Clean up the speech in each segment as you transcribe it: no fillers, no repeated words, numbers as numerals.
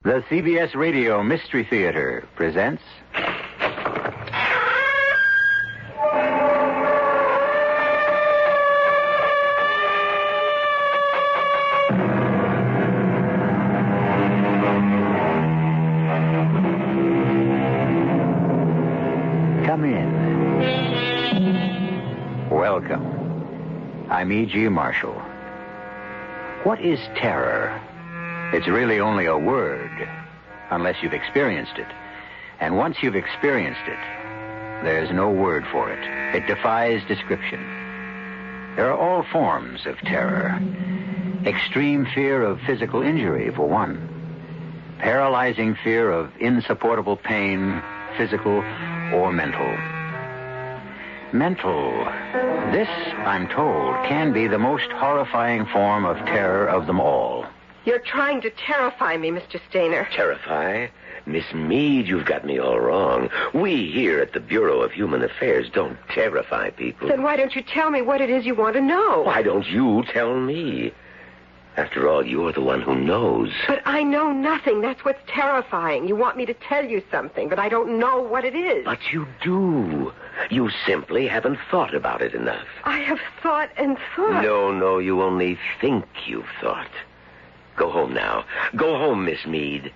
The CBS Radio Mystery Theater presents... Come in. Welcome. I'm E.G. Marshall. What is terror? It's really only a word, unless you've experienced it. And once you've experienced it, there's no word for it. It defies description. There are all forms of terror. Extreme fear of physical injury, for one. Paralyzing fear of insupportable pain, physical or mental. Mental. This, I'm told, can be the most horrifying form of terror of them all. You're trying to terrify me, Mr. Stainer. Terrify? Miss Meade, you've got me all wrong. We here at the Bureau of Human Affairs don't terrify people. Then why don't you tell me what it is you want to know? Why don't you tell me? After all, you're the one who knows. But I know nothing. That's what's terrifying. You want me to tell you something, but I don't know what it is. But you do. You simply haven't thought about it enough. I have thought and thought. No, you only think you've thought. Go home now. Go home, Miss Meade.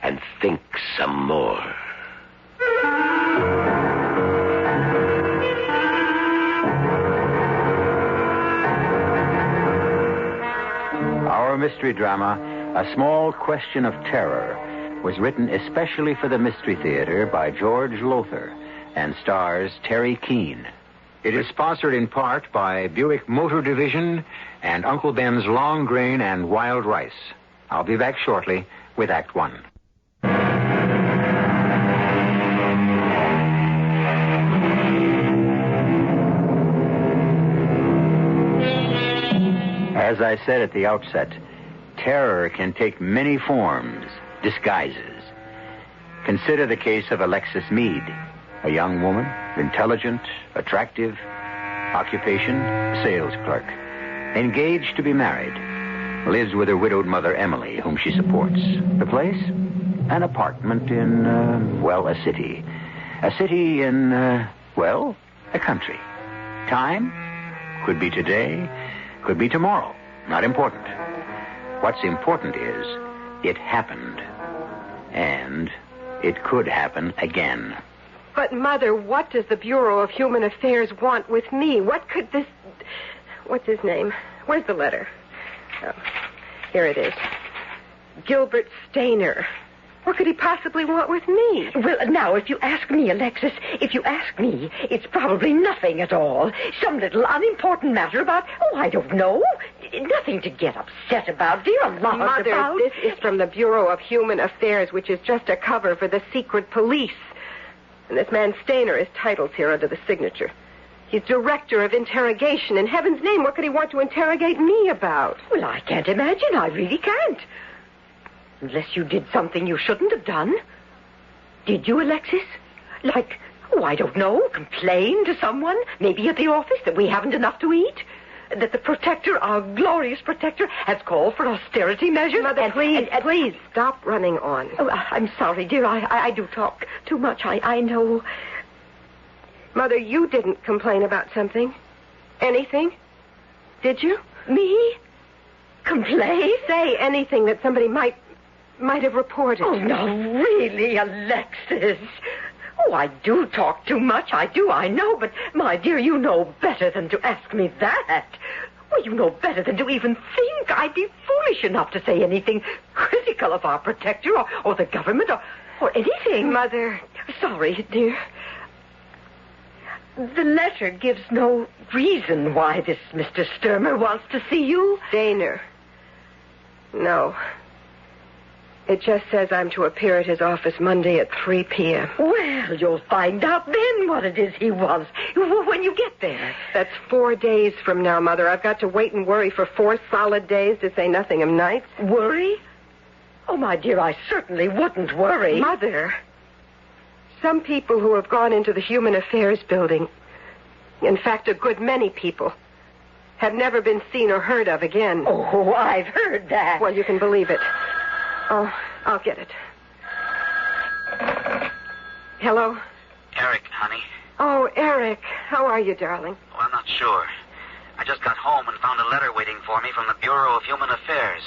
And think some more. Our mystery drama, A Small Question of Terror, was written especially for the Mystery Theater by George Lothar and stars Terry Keane. It is sponsored in part by Buick Motor Division and Uncle Ben's Long Grain and Wild Rice. I'll be back shortly with Act One. As I said at the outset, terror can take many forms, disguises. Consider the case of Alexis Meade, a young woman, intelligent, attractive, occupation, sales clerk, engaged to be married, lives with her widowed mother, Emily, whom she supports. The place? An apartment in, a city. A city in, a country. Time? Could be today, could be tomorrow. Not important. What's important is, it happened. And it could happen again. But, Mother, what does the Bureau of Human Affairs want with me? What could this... What's his name? Where's the letter? Oh, here it is. Gilbert Stainer. What could he possibly want with me? Well, now, if you ask me, Alexis, it's probably nothing at all. Some little unimportant matter about, I don't know. Nothing to get upset about, dear. Mother, this is from the Bureau of Human Affairs, which is just a cover for the secret police. And this man Stainer is titled here under the signature. He's director of interrogation. In heaven's name, what could he want to interrogate me about? Well, I can't imagine. I really can't. Unless you did something you shouldn't have done. Did you, Alexis? Like, I don't know, complain to someone, maybe at the office, that we haven't enough to eat? That the protector, our glorious protector, has called for austerity measures? Mother, please, stop running on. Oh, I'm sorry, dear. I do talk too much. I know. Mother, you didn't complain about something. Anything? Did you? Me? Complain? Say anything that somebody might have reported. Oh, no, really, Alexis. Oh, I do talk too much. I do, I know. But, my dear, you know better than to ask me that. Well, you know better than to even think I'd be foolish enough to say anything critical of our protector or the government or anything. Mother. Sorry, dear. The letter gives no reason why this Mr. Sturmer wants to see you. Stainer. No. It just says I'm to appear at his office Monday at 3 p.m. Well, you'll find out then what it is he wants when you get there. That's 4 days from now, Mother. I've got to wait and worry for 4 solid days, to say nothing of nights. Worry? Oh, my dear, I certainly wouldn't worry. Mother, some people who have gone into the Human Affairs building, in fact, a good many people, have never been seen or heard of again. Oh, I've heard that. Well, you can believe it. Oh, I'll get it. Hello? Eric, honey. Oh, Eric. How are you, darling? Oh, I'm not sure. I just got home and found a letter waiting for me from the Bureau of Human Affairs.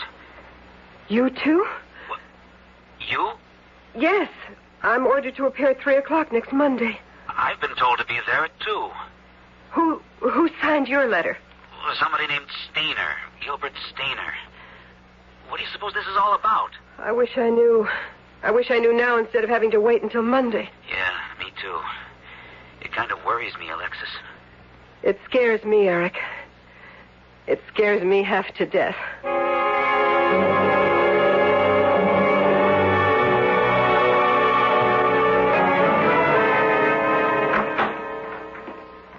You too? What? You? Yes. I'm ordered to appear at 3 o'clock next Monday. I've been told to be there at 2. Who signed your letter? Somebody named Stainer. Gilbert Stainer. What do you suppose this is all about? I wish I knew. I wish I knew now instead of having to wait until Monday. Yeah, me too. It kind of worries me, Alexis. It scares me, Eric. It scares me half to death.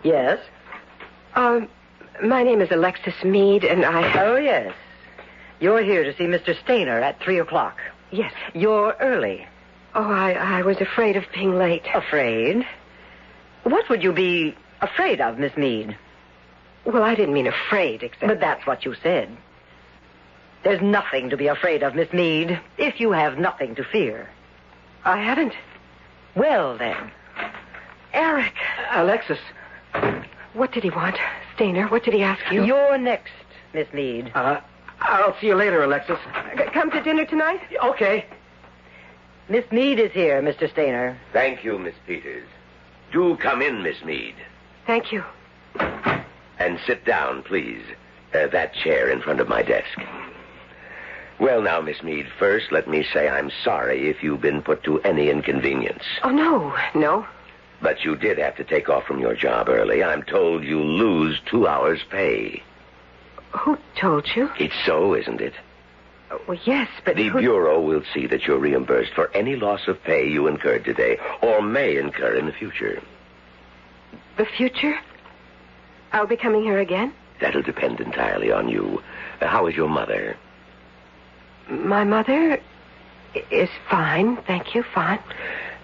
Yes? My name is Alexis Meade, and I... Oh, yes. You're here to see Mr. Stainer at 3 o'clock. Yes. You're early. Oh, I was afraid of being late. Afraid? What would you be afraid of, Miss Meade? Well, I didn't mean afraid, except... But that's what you said. There's nothing to be afraid of, Miss Meade, if you have nothing to fear. I haven't. Well, then. Eric. Alexis. What did he want? Stainer, what did he ask you? You're next, Miss Meade. I'll see you later, Alexis. Come to dinner tonight? Okay. Miss Meade is here, Mr. Stainer. Thank you, Miss Peters. Do come in, Miss Meade. Thank you. And sit down, please. That chair in front of my desk. Well, now, Miss Meade, first let me say I'm sorry if you've been put to any inconvenience. Oh, no. But you did have to take off from your job early. I'm told you lose 2 hours' pay. Who told you? It's so, isn't it? Well, yes, but... The Bureau will see that you're reimbursed for any loss of pay you incurred today, or may incur in the future. The future? I'll be coming here again? That'll depend entirely on you. How is your mother? My mother is fine, thank you, fine.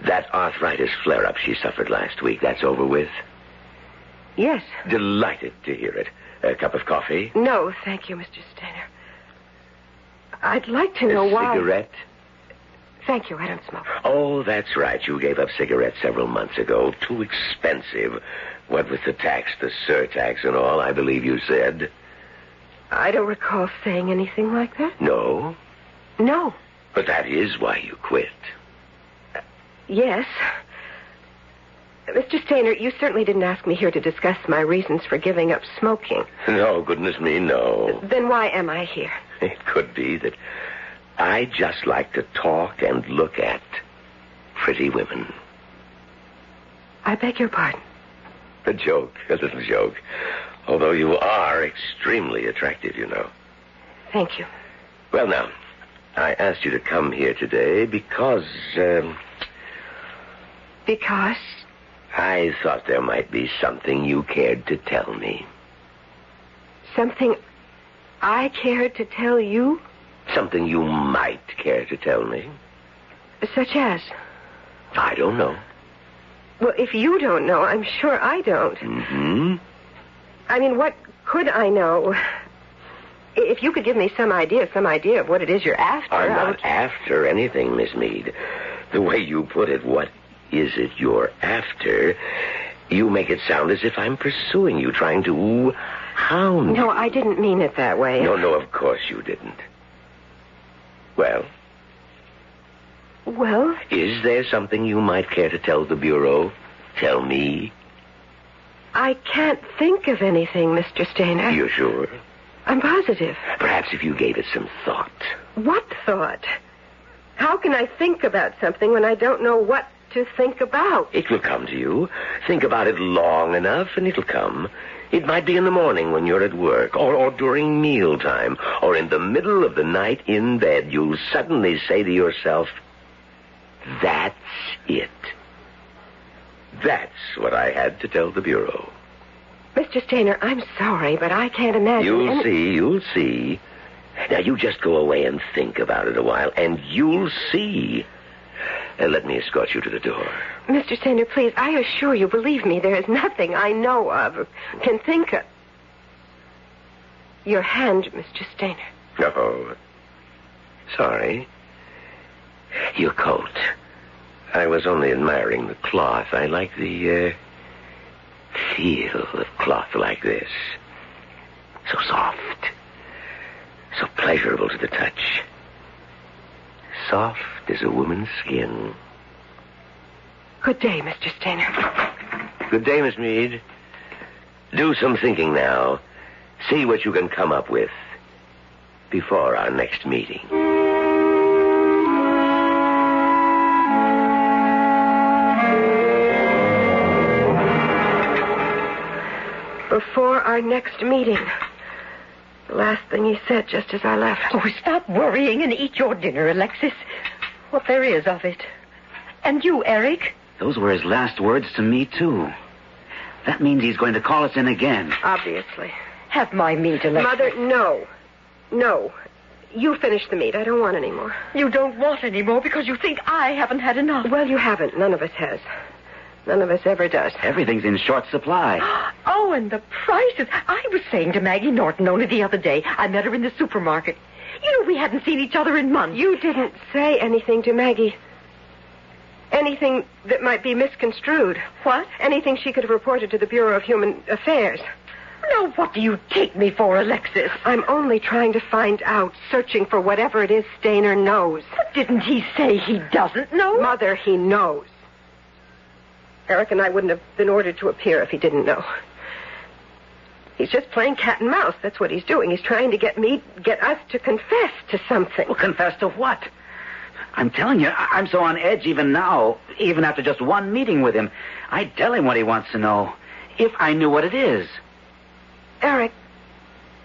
That arthritis flare-up she suffered last week, that's over with? Yes. Delighted to hear it. A cup of coffee? No, thank you, Mr. Stainer. I'd like to know why... A cigarette? Thank you, I don't smoke. Oh, that's right. You gave up cigarettes several months ago. Too expensive. What with the tax, the surtax and all, I believe you said. I don't recall saying anything like that. No? No. But that is why you quit. Yes. Mr. Stainer, you certainly didn't ask me here to discuss my reasons for giving up smoking. No, goodness me, no. Then why am I here? It could be that I just like to talk and look at pretty women. I beg your pardon. A joke, a little joke. Although you are extremely attractive, you know. Thank you. Well, now, I asked you to come here today because... Because? I thought there might be something you cared to tell me. Something I cared to tell you? Something you might care to tell me. Such as? I don't know. Well, if you don't know, I'm sure I don't. Mm-hmm. I mean, what could I know? If you could give me some idea of what it is you're after. I'm not after anything, Miss Meade. The way you put it, what is it you're after? You make it sound as if I'm pursuing you, trying to hound you. No, I didn't mean it that way. No, of course you didn't. Well? Well? Is there something you might care to tell the Bureau? Tell me? I can't think of anything, Mr. Stainer. You're sure? I'm positive. Perhaps if you gave it some thought. What thought? How can I think about something when I don't know what to think about? It will come to you. Think about it long enough, and it'll come. It might be in the morning when you're at work, or during mealtime, or in the middle of the night in bed. You'll suddenly say to yourself, that's it. That's what I had to tell the Bureau. Mr. Stainer, I'm sorry, but I can't imagine... You'll see. Now, you just go away and think about it a while, and you'll see. Let me escort you to the door. Mr. Stainer, please, I assure you, believe me, there is nothing I know of or can think of. Your hand, Mr. Stainer. Oh, sorry. Your coat. I was only admiring the cloth. I like the feel of cloth like this. So soft. So pleasurable to the touch. Soft as a woman's skin. Good day, Mr. Stainer. Good day, Miss Meade. Do some thinking now. See what you can come up with before our next meeting. Before our next meeting. The last thing he said just as I left. Oh, stop worrying and eat your dinner, Alexis. What there is of it. And you, Eric? Those were his last words to me, too. That means he's going to call us in again. Obviously. Have my meat, Alexis. Mother, no. No. You finish the meat. I don't want any more. You don't want any more because you think I haven't had enough. Well, you haven't. None of us has. None of us ever does. Everything's in short supply. Oh, and the prices. I was saying to Maggie Norton only the other day. I met her in the supermarket. You know, we hadn't seen each other in months. You didn't say anything to Maggie. Anything that might be misconstrued. What? Anything she could have reported to the Bureau of Human Affairs. Now, what do you take me for, Alexis? I'm only trying to find out, searching for whatever it is Stainer knows. But didn't he say he doesn't know? Mother, he knows. Eric and I wouldn't have been ordered to appear if he didn't know. He's just playing cat and mouse. That's what he's doing. He's trying to get us to confess to something. Well, confess to what? I'm telling you, I'm so on edge even now, even after just one meeting with him. I'd tell him what he wants to know, if I knew what it is. Eric,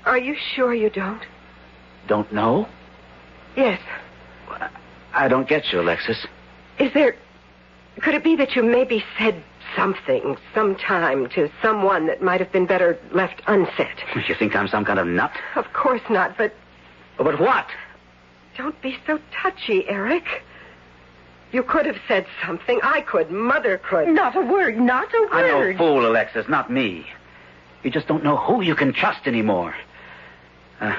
are you sure you don't? Don't know? Yes. I don't get you, Alexis. Could it be that you maybe said something, sometime, to someone that might have been better left unsaid? You think I'm some kind of nut? Of course not, but... But what? Don't be so touchy, Eric. You could have said something. I could. Mother could. Not a word. Not a word. I'm no fool, Alexis, not me. You just don't know who you can trust anymore. I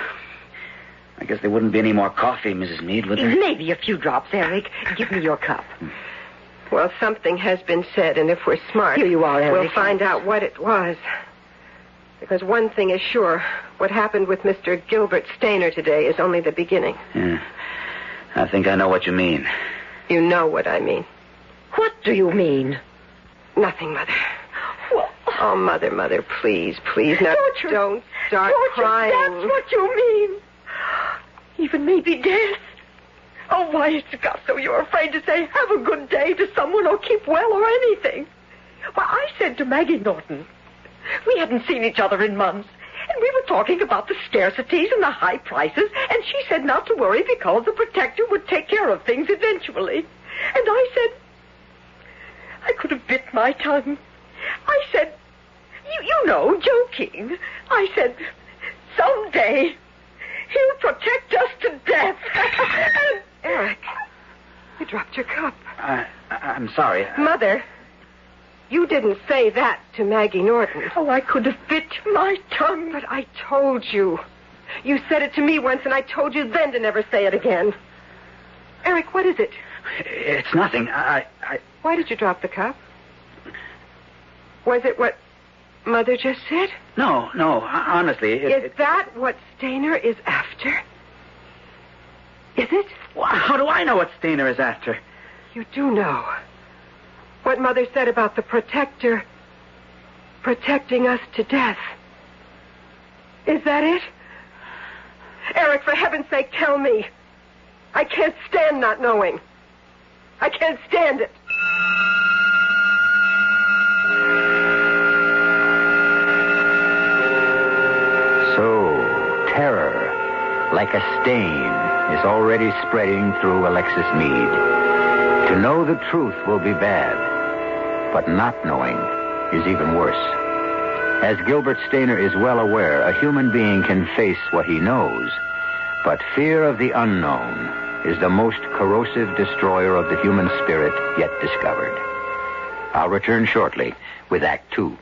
guess there wouldn't be any more coffee, Mrs. Meade, would there? Maybe a few drops, Eric. Give me your cup. Well, something has been said, and if we're smart... Here you are, Eric. We'll find out what it was. Because one thing is sure. What happened with Mr. Gilbert Stainer today is only the beginning. Yeah. I think I know what you mean. You know what I mean. What do you mean? Nothing, Mother. Well, oh, Mother, please. Now, don't start crying. That's what you mean. Even maybe death. Oh, why it's got so you're afraid to say have a good day to someone or keep well or anything. Well, I said to Maggie Norton, we hadn't seen each other in months, and we were talking about the scarcities and the high prices, and she said not to worry because the protector would take care of things eventually. And I said, I could have bit my tongue. I said, you know, joking. I said, someday he'll protect us to death. Eric, you dropped your cup. I'm sorry. Mother, you didn't say that to Maggie Norton. Oh, I could have bit my tongue. But I told you. You said it to me once, and I told you then to never say it again. Eric, what is it? It's nothing. Why did you drop the cup? Was it what Mother just said? No. Honestly, Is that what Stainer is after? Is it? Well, how do I know what Stainer is after? You do know. What Mother said about the protector protecting us to death. Is that it? Eric, for heaven's sake, tell me. I can't stand not knowing. I can't stand it. So, terror, like a stain, is already spreading through Alexis Meade. To know the truth will be bad, but not knowing is even worse. As Gilbert Stainer is well aware, a human being can face what he knows, but fear of the unknown is the most corrosive destroyer of the human spirit yet discovered. I'll return shortly with Act 2.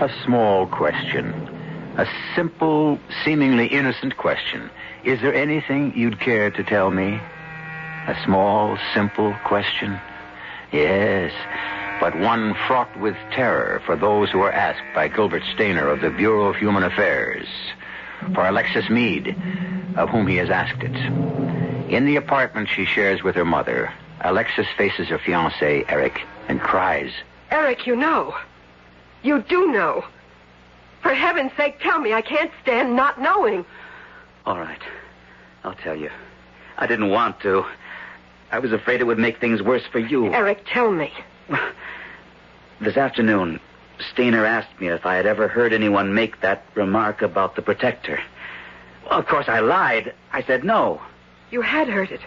A small question. A simple, seemingly innocent question. Is there anything you'd care to tell me? A small, simple question? Yes, but one fraught with terror for those who are asked by Gilbert Stainer of the Bureau of Human Affairs. For Alexis Meade, of whom he has asked it. In the apartment she shares with her mother, Alexis faces her fiancé, Eric, and cries. Eric, you know. You do know. For heaven's sake, tell me. I can't stand not knowing. All right. I'll tell you. I didn't want to. I was afraid it would make things worse for you. Eric, tell me. This afternoon, Stainer asked me if I had ever heard anyone make that remark about the protector. Well, of course, I lied. I said no. You had heard it.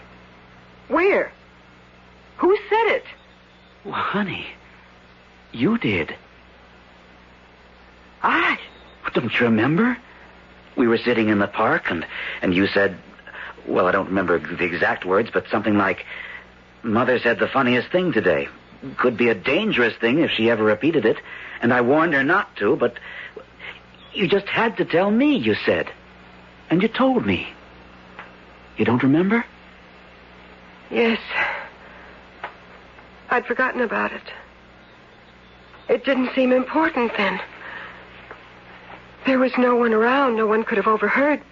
Where? Who said it? Well, honey, you did. I? Don't you remember? We were sitting in the park, and you said, well, I don't remember the exact words, but something like, Mother said the funniest thing today. Could be a dangerous thing if she ever repeated it, and I warned her not to, but you just had to tell me, you said. And you told me. You don't remember? Yes. I'd forgotten about it. It didn't seem important then. There was no one around. No one could have overheard.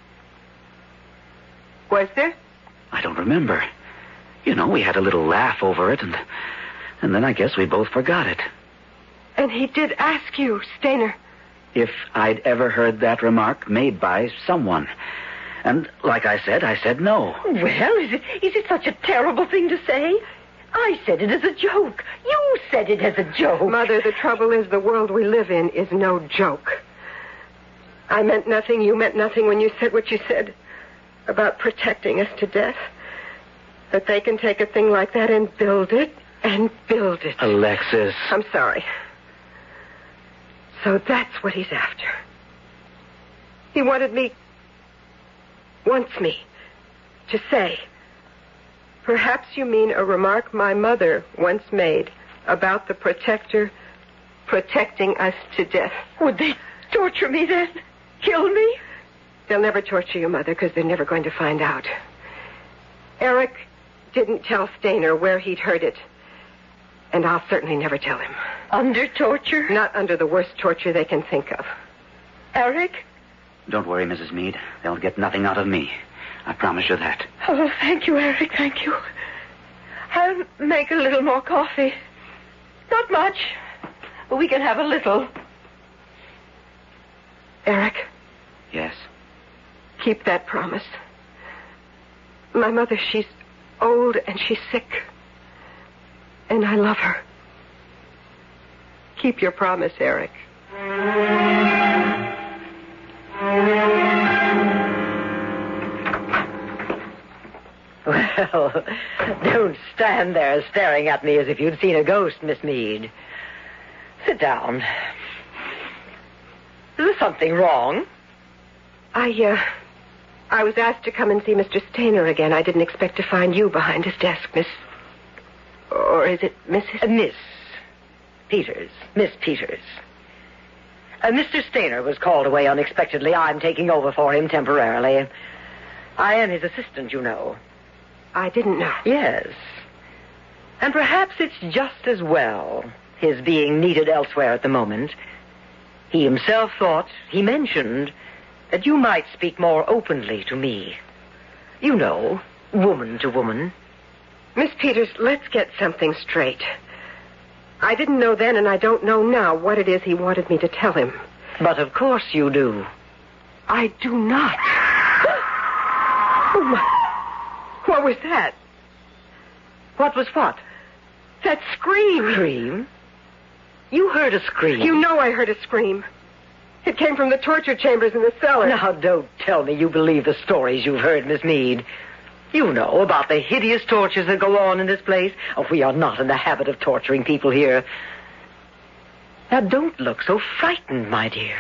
Was there? I don't remember. You know, we had a little laugh over it, and then I guess we both forgot it. And he did ask you, Stainer. If I'd ever heard that remark made by someone. And like I said no. Well, is it such a terrible thing to say? I said it as a joke. You said it as a joke. Mother, the trouble is the world we live in is no joke. I meant nothing, you meant nothing when you said what you said about protecting us to death. That they can take a thing like that and build it, and build it. Alexis. I'm sorry. So that's what he's after. He wants me to say, perhaps you mean a remark my mother once made about the protector protecting us to death. Would they torture me then? Kill me? They'll never torture you, Mother, because they're never going to find out. Eric didn't tell Stainer where he'd heard it. And I'll certainly never tell him. Under torture? Not under the worst torture they can think of. Eric? Don't worry, Mrs. Meade. They'll get nothing out of me. I promise you that. Oh, thank you, Eric, thank you. I'll make a little more coffee. Not much, but we can have a little. Eric? Yes? Keep that promise. My mother, she's old and she's sick. And I love her. Keep your promise, Eric. Well, don't stand there staring at me as if you'd seen a ghost, Miss Meade. Sit down. Is there something wrong? I was asked to come and see Mr. Stainer again. I didn't expect to find you behind his desk, Miss... Or is it Mrs.? Miss Peters. Miss Peters. Mr. Stainer was called away unexpectedly. I'm taking over for him temporarily. I am his assistant, you know. I didn't know. Yes. And perhaps it's just as well, his being needed elsewhere at the moment. He himself he mentioned, that you might speak more openly to me. You know, woman to woman. Miss Peters, let's get something straight. I didn't know then, and I don't know now what it is he wanted me to tell him. But of course you do. I do not. Oh, my... What was that? What was what? That scream. Scream? You heard a scream. You know I heard a scream. It came from the torture chambers in the cellar. Now, don't tell me you believe the stories you've heard, Miss Meade. You know about the hideous tortures that go on in this place. Oh, we are not in the habit of torturing people here. Now, don't look so frightened, my dear.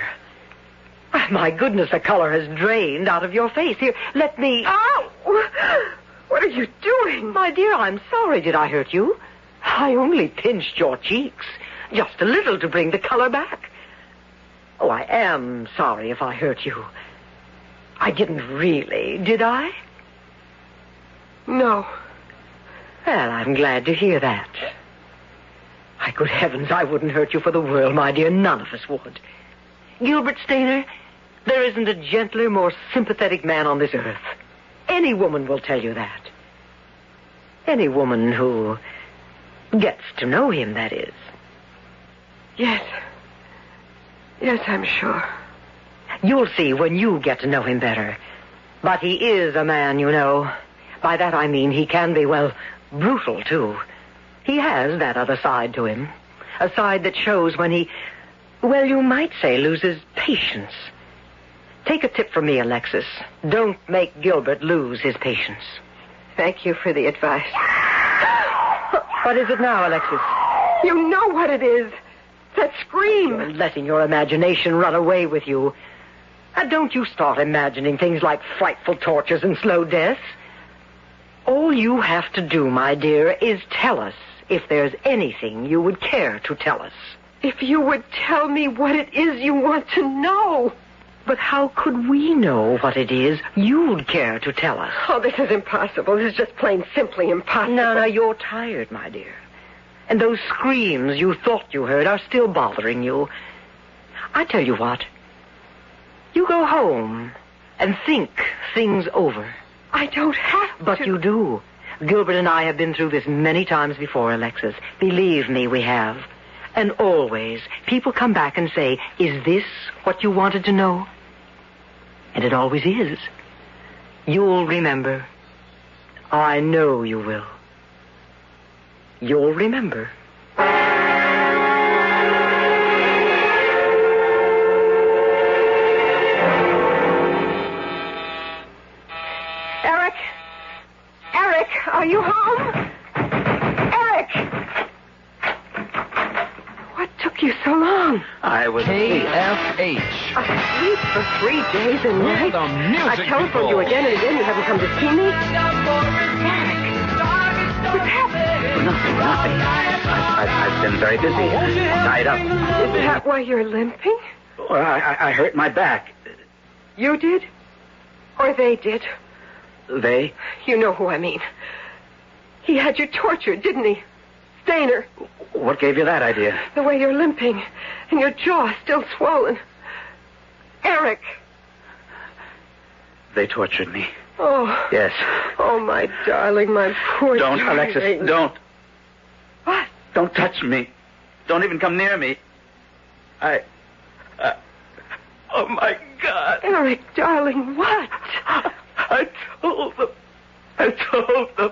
My goodness, the color has drained out of your face. Here, let me... Ow! What are you doing? My dear, I'm sorry. Did I hurt you? I only pinched your cheeks. Just a little to bring the color back. Oh, I am sorry if I hurt you. I didn't really, did I? No. Well, I'm glad to hear that. My good heavens, I wouldn't hurt you for the world, my dear. None of us would. Gilbert Stainer, there isn't a gentler, more sympathetic man on this earth. Any woman will tell you that. Any woman who gets to know him, that is. Yes. Yes, I'm sure. You'll see when you get to know him better. But he is a man, you know. By that I mean he can be, well, brutal, too. He has that other side to him. A side that shows when he, well, you might say, loses patience. Take a tip from me, Alexis. Don't make Gilbert lose his patience. Thank you for the advice. What is it now, Alexis? You know what it is. That scream. You're letting your imagination run away with you. And don't you start imagining things like frightful tortures and slow deaths. All you have to do, my dear, is tell us if there's anything you would care to tell us. If you would tell me what it is you want to know. But how could we know what it is you'd care to tell us? Oh, this is impossible. This is just plain simply impossible. No, you're tired, my dear. And those screams you thought you heard are still bothering you. I tell you what. You go home and think things over. I don't have to. But you do. Gilbert and I have been through this many times before, Alexis. Believe me, we have. And always, people come back and say, is this what you wanted to know? And it always is. You'll remember. I know you will. You'll remember. Eric? Eric, are you home? Eric! What took you so long? I was KFH. Asleep for 3 days and nights? The music I telephoned you again and again. You haven't come to see me? Eric! What's happened? Nothing. I've been very busy. Tied up. Is that why you're limping? Well, I hurt my back. You did? Or they did? They? You know who I mean. He had you tortured, didn't he? Stainer. What gave you that idea? The way you're limping and your jaw still swollen. Eric. They tortured me. Oh. Yes. Oh, my darling, my poor Don't, darling. Alexis, don't. What? Don't touch me. Don't even come near me. Oh, my God. Eric, darling, what? I told them.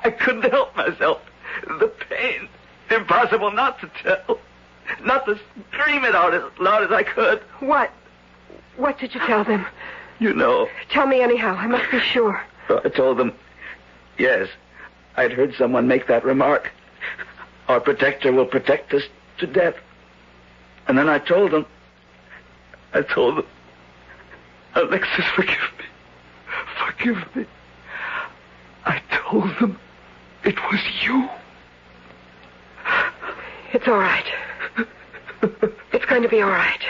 I couldn't help myself. The pain. Impossible not to tell. Not to scream it out as loud as I could. What? What did you tell them? You know. Tell me anyhow. I must be sure. I told them, yes, I'd heard someone make that remark. Our protector will protect us to death. And then I told them, Alexis, forgive me. I told them it was you. It's all right. It's going to be all right.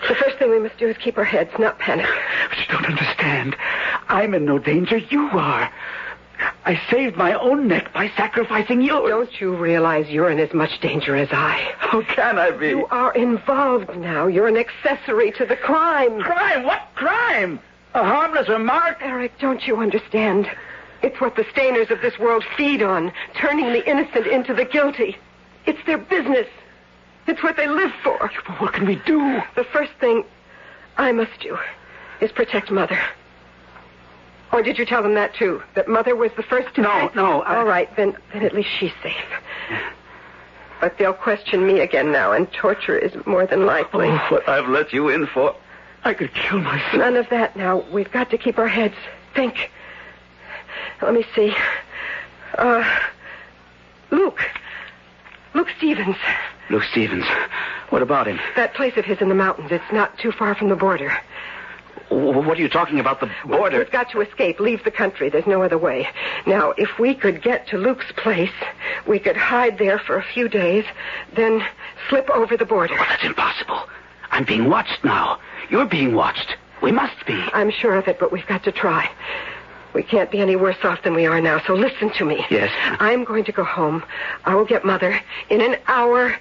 The first thing we must do is keep our heads, not panic. But you don't understand. I'm in no danger. You are. I saved my own neck by sacrificing yours. Don't you realize you're in as much danger as I? How can I be? You are involved now. You're an accessory to the crime. Crime? What crime? A harmless remark? Eric, don't you understand? It's what the Stainers of this world feed on, turning the innocent into the guilty. It's their business. It's what they live for. But what can we do? The first thing I must do is protect Mother. Or did you tell them that, too? That Mother was the first to... No. All right, then at least she's safe. But they'll question me again now, and torture is more than likely. Oh, what I've let you in for. I could kill myself. None of that now. We've got to keep our heads. Think. Let me see. Luke Stevens. Luke Stevens. What about him? That place of his in the mountains. It's not too far from the border. What are you talking about, the border? We've got to escape, leave the country. There's no other way. Now, if we could get to Luke's place, we could hide there for a few days, then slip over the border. Oh, that's impossible. I'm being watched now. You're being watched. We must be. I'm sure of it, but we've got to try. We can't be any worse off than we are now, so listen to me. Yes? I'm going to go home. I will get Mother. In an hour,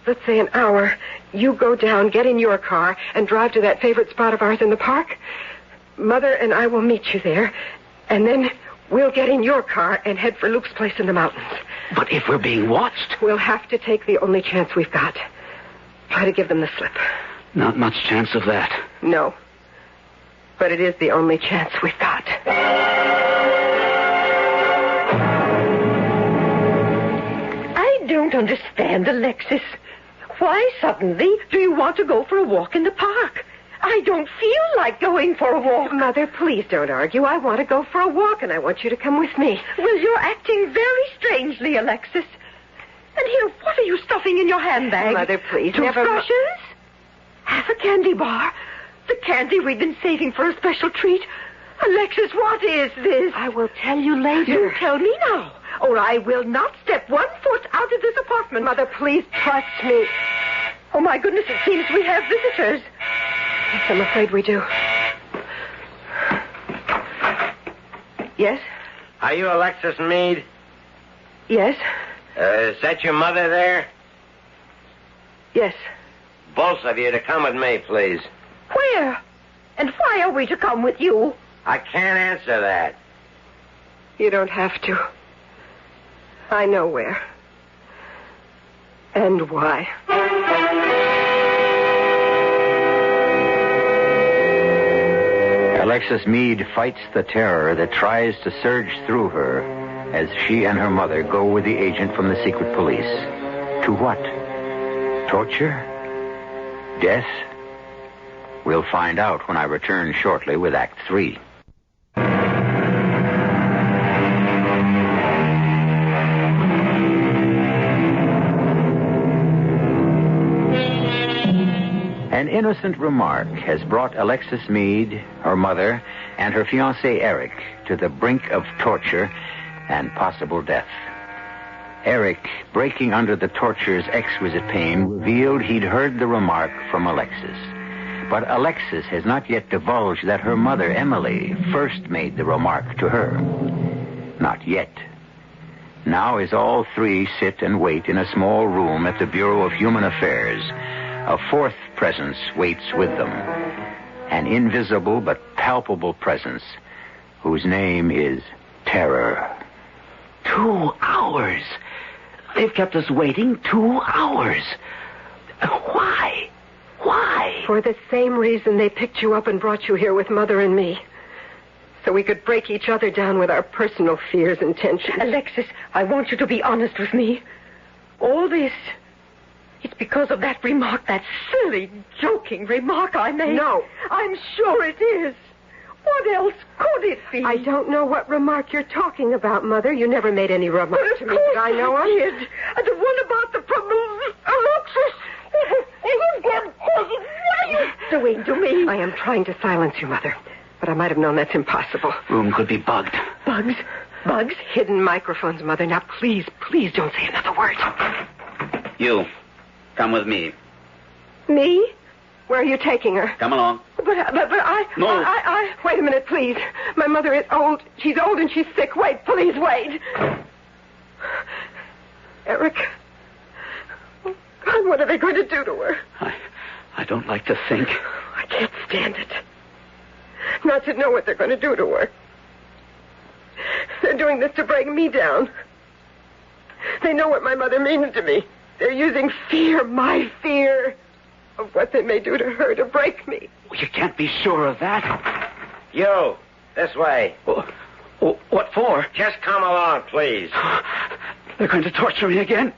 let's say an hour, you go down, get in your car, and drive to that favorite spot of ours in the park. Mother and I will meet you there, and then we'll get in your car and head for Luke's place in the mountains. But if we're being watched? We'll have to take the only chance we've got. Try to give them the slip. Not much chance of that. No. But it is the only chance we've got. I don't understand, Alexis. Why suddenly do you want to go for a walk in the park? I don't feel like going for a walk. Mother, please don't argue. I want to go for a walk, and I want you to come with me. Well, you're acting very strangely, Alexis. And here, what are you stuffing in your handbag? Mother, please. Toothbrushes? Half a candy bar? The candy we've been saving for a special treat? Alexis, what is this? I will tell you later. You tell me now, or I will not step 1 foot out of this apartment. Mother, please trust me. Oh, my goodness, it seems we have visitors. Yes, I'm afraid we do. Yes? Are you Alexis Meade? Yes? Is that your mother there? Yes. Both of you to come with me, please. Where? And why are we to come with you? I can't answer that. You don't have to. I know where. And why. Alexis Meade fights the terror that tries to surge through her as she and her mother go with the agent from the secret police. To what? Torture? Death? We'll find out when I return shortly with Act 3. An innocent remark has brought Alexis Meade, her mother, and her fiancé Eric to the brink of torture and possible death. Eric, breaking under the torture's exquisite pain, revealed he'd heard the remark from Alexis. But Alexis has not yet divulged that her mother, Emily, first made the remark to her. Not yet. Now, as all three sit and wait in a small room at the Bureau of Human Affairs, a fourth presence waits with them. An invisible but palpable presence whose name is Terror. 2 hours. They've kept us waiting 2 hours. Why? Why? For the same reason they picked you up and brought you here with Mother and me. So we could break each other down with our personal fears and tensions. Alexis, I want you to be honest with me. All this, it's because of that remark, that silly, joking remark I made. No. I'm sure it is. What else could it be? I don't know what remark you're talking about, Mother. You never made any remark to me that I know of. Did. The one about the problem, Alexis. What are you doing to me? I am trying to silence you, Mother. But I might have known that's impossible. Room could be bugged. Bugs? Bugs? Hidden microphones, Mother. Now, please don't say another word. You, come with me. Me? Where are you taking her? Come along. But I... No. I... Wait a minute, please. My mother is old. She's old and she's sick. Wait, please, wait. Eric. Oh, God, what are they going to do to her? I don't like to think. I can't stand it. Not to know what they're going to do to her. They're doing this to break me down. They know what my mother means to me. They're using fear, my fear, of what they may do to her to break me. Well, you can't be sure of that. You, this way. What for? Just come along, please. They're going to torture me again.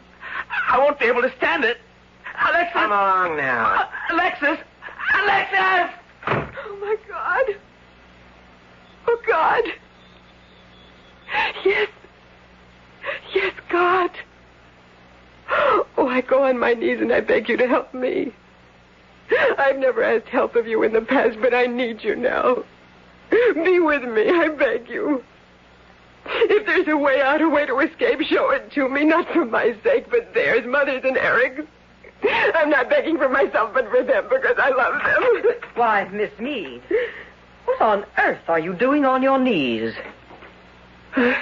I won't be able to stand it. Alexis! Come along now. Alexis! Alexis! Oh, my God. Oh, God. Yes. Yes, God. Oh, I go on my knees and I beg you to help me. I've never asked help of you in the past, but I need you now. Be with me, I beg you. If there's a way out, a way to escape, show it to me, not for my sake, but theirs, Mother's and Eric's. I'm not begging for myself, but for them, because I love them. Why, Miss Meade, what on earth are you doing on your knees? I'm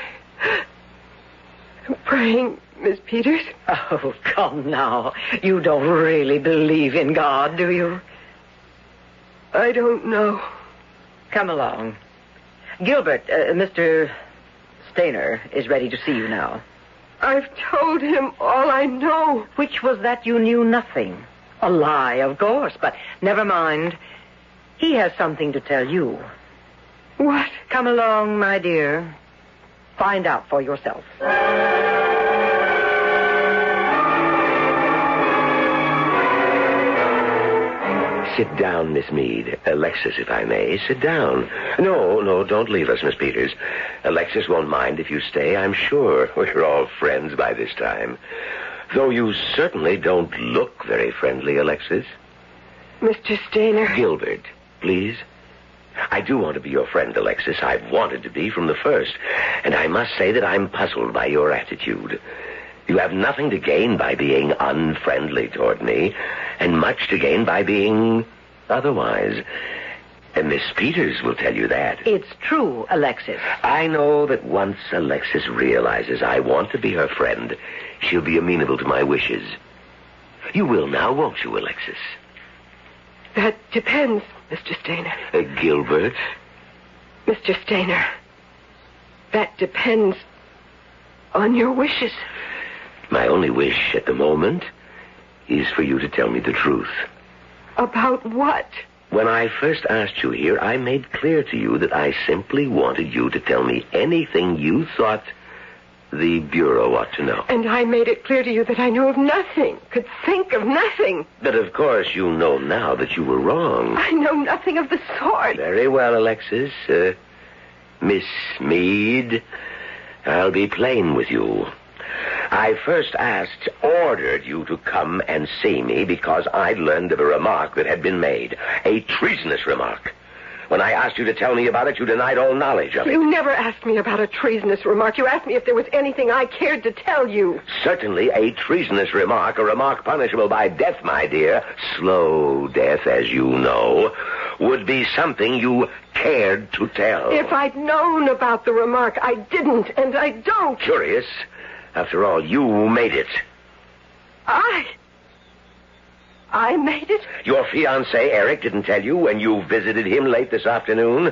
praying, Miss Peters. Oh, come now. You don't really believe in God, do you? I don't know. Come along. Gilbert, Mr. Stainer is ready to see you now. I've told him all I know. Which was that you knew nothing. A lie, of course, but never mind. He has something to tell you. What? Come along, my dear. Find out for yourself. Sit down, Miss Meade. Alexis, if I may. Sit down. No, don't leave us, Miss Peters. Alexis won't mind if you stay, I'm sure. We're all friends by this time. Though you certainly don't look very friendly, Alexis. Mr. Stainer. Gilbert, please. I do want to be your friend, Alexis. I've wanted to be from the first. And I must say that I'm puzzled by your attitude. You have nothing to gain by being unfriendly toward me, and much to gain by being otherwise. And Miss Peters will tell you that. It's true, Alexis. I know that once Alexis realizes I want to be her friend, she'll be amenable to my wishes. You will now, won't you, Alexis? That depends, Mr. Stainer. Gilbert? Mr. Stainer, that depends on your wishes. My only wish at the moment is for you to tell me the truth. About what? When I first asked you here, I made clear to you that I simply wanted you to tell me anything you thought the Bureau ought to know. And I made it clear to you that I knew of nothing, could think of nothing. But of course you know now that you were wrong. I know nothing of the sort. Very well, Alexis. Miss Meade, I'll be plain with you. I first ordered you to come and see me because I'd learned of a remark that had been made. A treasonous remark. When I asked you to tell me about it, you denied all knowledge of it. You never asked me about a treasonous remark. You asked me if there was anything I cared to tell you. Certainly a treasonous remark, a remark punishable by death, my dear, slow death, as you know, would be something you cared to tell. If I'd known about the remark, I didn't, and I don't. Curious. After all, you made it. I made it? Your fiancé, Eric, didn't tell you when you visited him late this afternoon?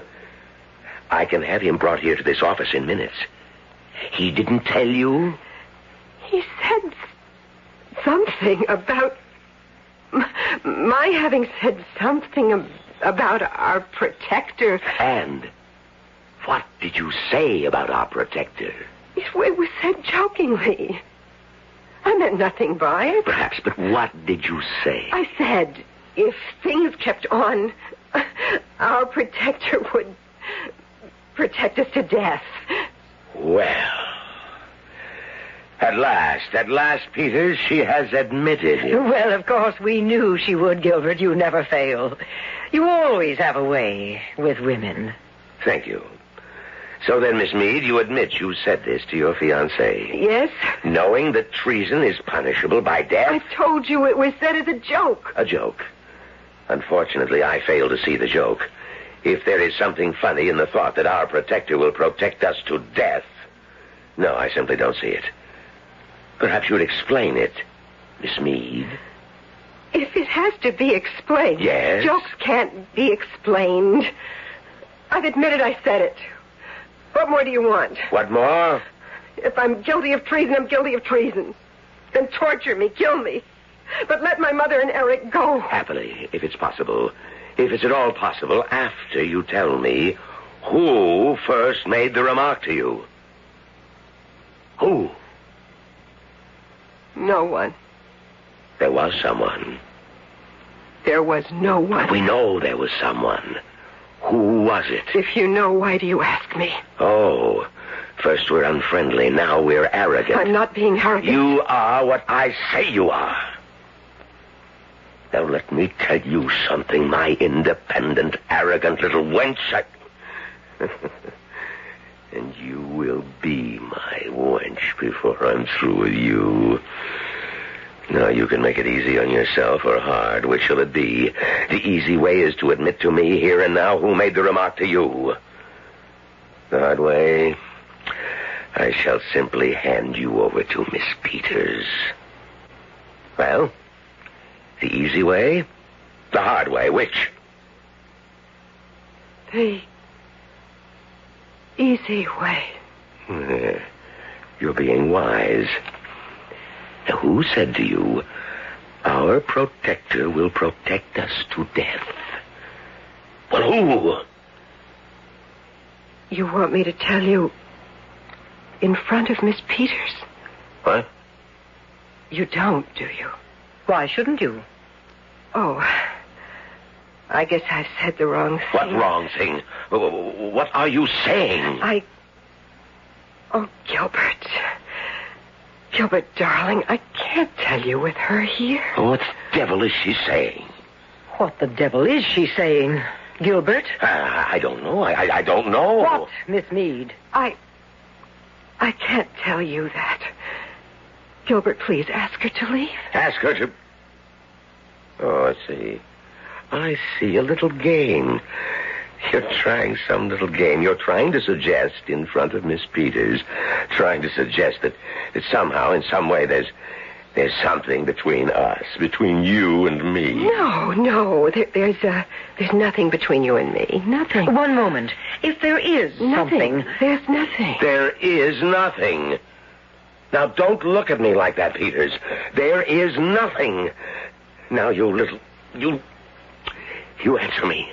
I can have him brought here to this office in minutes. He didn't tell you? He said something about my having said something about our protector. And what did you say about our protector? It was said jokingly. I meant nothing by it. Perhaps, but what did you say? I said, if things kept on, our protector would protect us to death. Well, at last, Peters, she has admitted it. Well, of course, we knew she would, Gilbert. You never fail. You always have a way with women. Thank you. So then, Miss Meade, you admit you said this to your fiancé? Yes. Knowing that treason is punishable by death? I told you it was said as a joke. A joke. Unfortunately, I fail to see the joke. If there is something funny in the thought that our protector will protect us to death, no, I simply don't see it. Perhaps you'd explain it, Miss Meade. If it has to be explained. Yes? Jokes can't be explained. I've admitted I said it. What more do you want? What more? If I'm guilty of treason, I'm guilty of treason. Then torture me, kill me. But let my mother and Eric go. Happily, if it's possible. If it's at all possible, after you tell me who first made the remark to you. Who? No one. There was someone. There was no one. We know there was someone. Who was it? If you know, why do you ask me? Oh, first we're unfriendly, now we're arrogant. I'm not being arrogant. You are what I say you are. Now let me tell you something, my independent, arrogant little wench. And you will be my wench before I'm through with you. Now, you can make it easy on yourself or hard. Which shall it be? The easy way is to admit to me here and now who made the remark to you. The hard way, I shall simply hand you over to Miss Peters. Well, the easy way, the hard way, which? The easy way. You're being wise. Now, who said to you, our protector will protect us to death? Well, who? You want me to tell you in front of Miss Peters? What? You don't, do you? Why shouldn't you? Oh, I guess I said the wrong thing. What wrong thing? What are you saying? Oh, Gilbert. Gilbert, darling, I can't tell you with her here. What the devil is she saying? What the devil is she saying, Gilbert? I don't know. I don't know. What, Miss Meade? I can't tell you that. Gilbert, please ask her to leave. Ask her to... Oh, I see. I see. A little game. You're trying some little game. You're trying to suggest in front of Miss Peters, trying to suggest that somehow, in some way, there's something between us, between you and me. No. There's nothing between you and me. Nothing. One moment. If there is something... There's nothing. There is nothing. Now, don't look at me like that, Peters. There is nothing. Now, You answer me.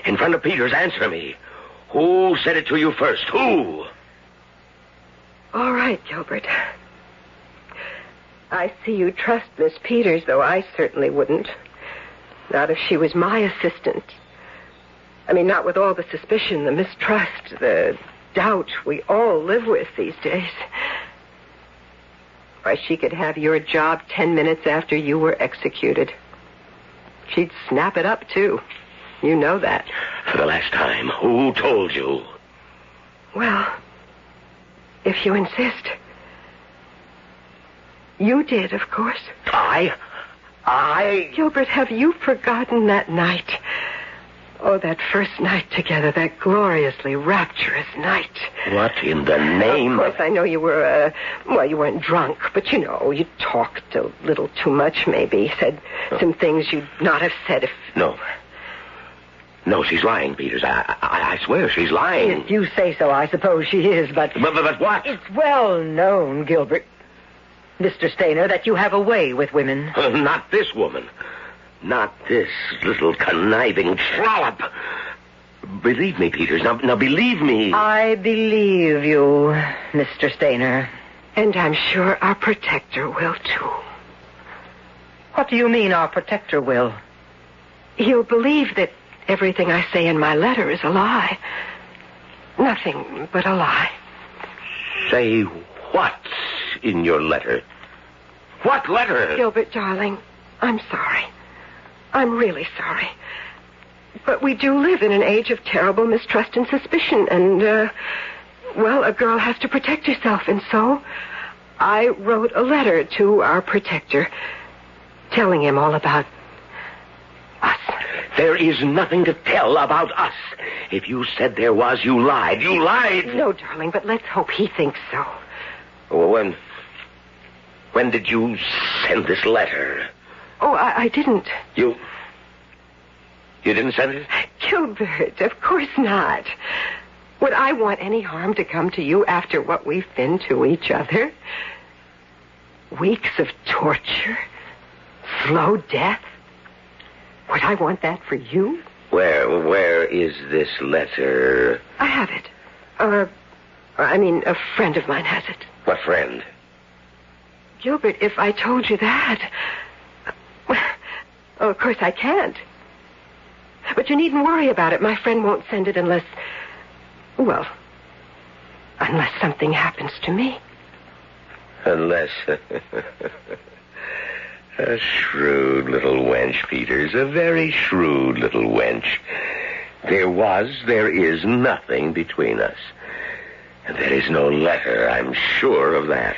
In front of Peters, answer me. Who said it to you first? Who? All right, Gilbert. I see you trust Miss Peters, though I certainly wouldn't. Not if she was my assistant. I mean, not with all the suspicion, the mistrust, the doubt we all live with these days. Why, she could have your job 10 minutes after you were executed. She'd snap it up, too. You know that. For the last time, who told you? Well, if you insist. You did, of course. I? Gilbert, have you forgotten that night? Oh, that first night together, that gloriously rapturous night. What in the name of... course, I know you were, you weren't drunk, but you know, you talked a little too much, maybe. Said some things you'd not have said if... No, she's lying, Peters. I swear she's lying. If you say so, I suppose she is, but... But what? It's well known, Gilbert, Mr. Stainer, that you have a way with women. Not this woman. Not this little conniving trollop. Believe me, Peters. Now believe me. I believe you, Mr. Stainer. And I'm sure our protector will, too. What do you mean, our protector will? He'll believe that everything I say in my letter is a lie. Nothing but a lie. Say what's in your letter? What letter? Gilbert, darling, I'm sorry. I'm really sorry. But we do live in an age of terrible mistrust and suspicion, and, a girl has to protect herself, and so I wrote a letter to our protector telling him all about us. There is nothing to tell about us. If you said there was, you lied. You lied. No, darling, but let's hope he thinks so. When did you send this letter? Oh, I didn't. You didn't send it? Gilbert, of course not. Would I want any harm to come to you after what we've been to each other? Weeks of torture? Slow death? Would I want that for you? Where is this letter? I have it. A friend of mine has it. What friend? Gilbert, if I told you that... Oh, of course I can't. But you needn't worry about it. My friend won't send it unless something happens to me. Unless A shrewd little wench, Peters. A very shrewd little wench. There is nothing between us. And there is no letter, I'm sure of that.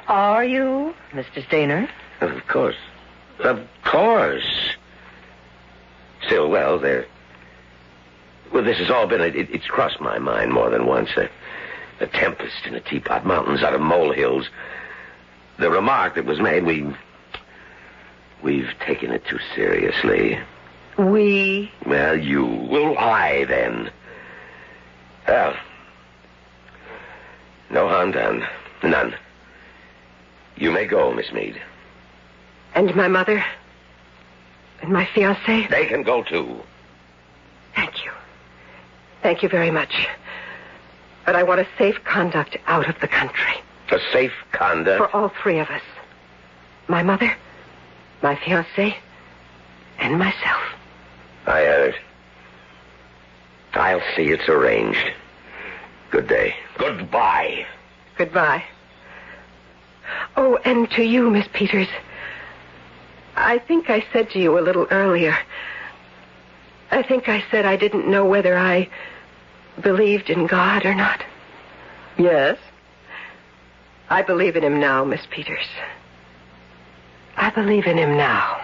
Are you, Mr. Stainer? Of course. Of course. Still, well, this has all been... It's crossed my mind more than once. A tempest in a teapot, mountains out of molehills. The remark that was made, we've taken it too seriously. We? Well, you. Well, I, then. Well, no harm done. None. You may go, Miss Meade. And my mother? And my fiancé? They can go, too. Thank you. Thank you very much. But I want a safe conduct out of the country. A safe conduct? For all three of us. My mother, my fiancé, and myself. I have it. I'll see it's arranged. Good day. Goodbye. Goodbye. Oh, and to you, Miss Peters. I think I said to you a little earlier. I think I said I didn't know whether I believed in God or not. Yes? I believe in him now, Miss Peters. I believe in him now.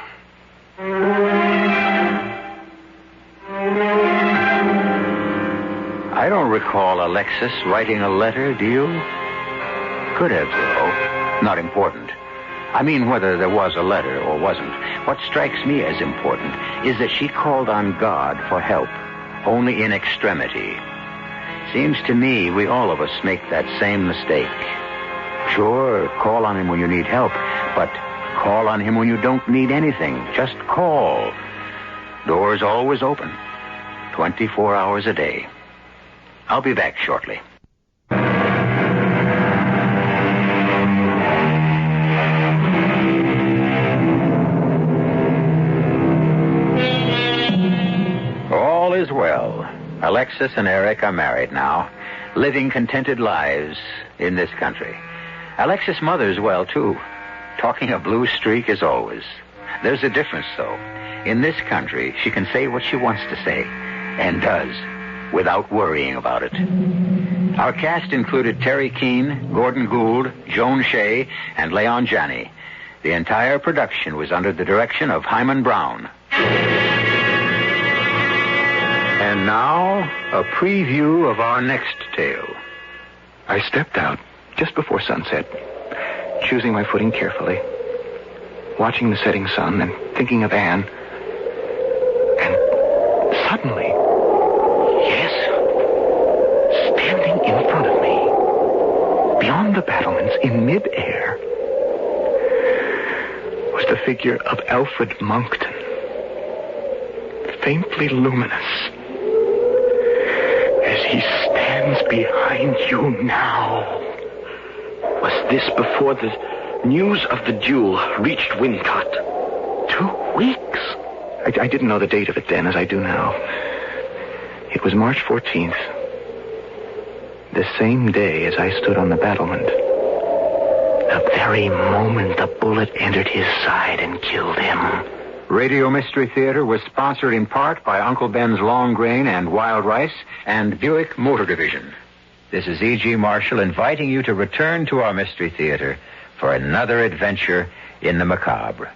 I don't recall Alexis writing a letter, do you? Could have, though. Not important. I mean, whether there was a letter or wasn't. What strikes me as important is that she called on God for help, only in extremity. Seems to me we all of us make that same mistake. Sure, call on him when you need help, but call on him when you don't need anything. Just call. Doors always open, 24 hours a day. I'll be back shortly. All is well. Alexis and Eric are married now, living contented lives in this country. Alexis' mother's well, too. Talking a blue streak as always. There's a difference, though. In this country, she can say what she wants to say, and does, without worrying about it. Our cast included Terry Keane, Gordon Gould, Joan Shea, and Leon Janney. The entire production was under the direction of Hyman Brown. And now, a preview of our next tale. I stepped out just before sunset, choosing my footing carefully, watching the setting sun and thinking of Anne. And suddenly, yes, standing in front of me, beyond the battlements in midair, was the figure of Alfred Monckton, faintly luminous, as he stands behind you now. Was this before the news of the duel reached Wincott? 2 weeks? I didn't know the date of it then, as I do now. It was March 14th. The same day as I stood on the battlement. The very moment the bullet entered his side and killed him. Radio Mystery Theater was sponsored in part by Uncle Ben's Long Grain and Wild Rice and Buick Motor Division. This is E.G. Marshall inviting you to return to our Mystery Theater for another adventure in the macabre.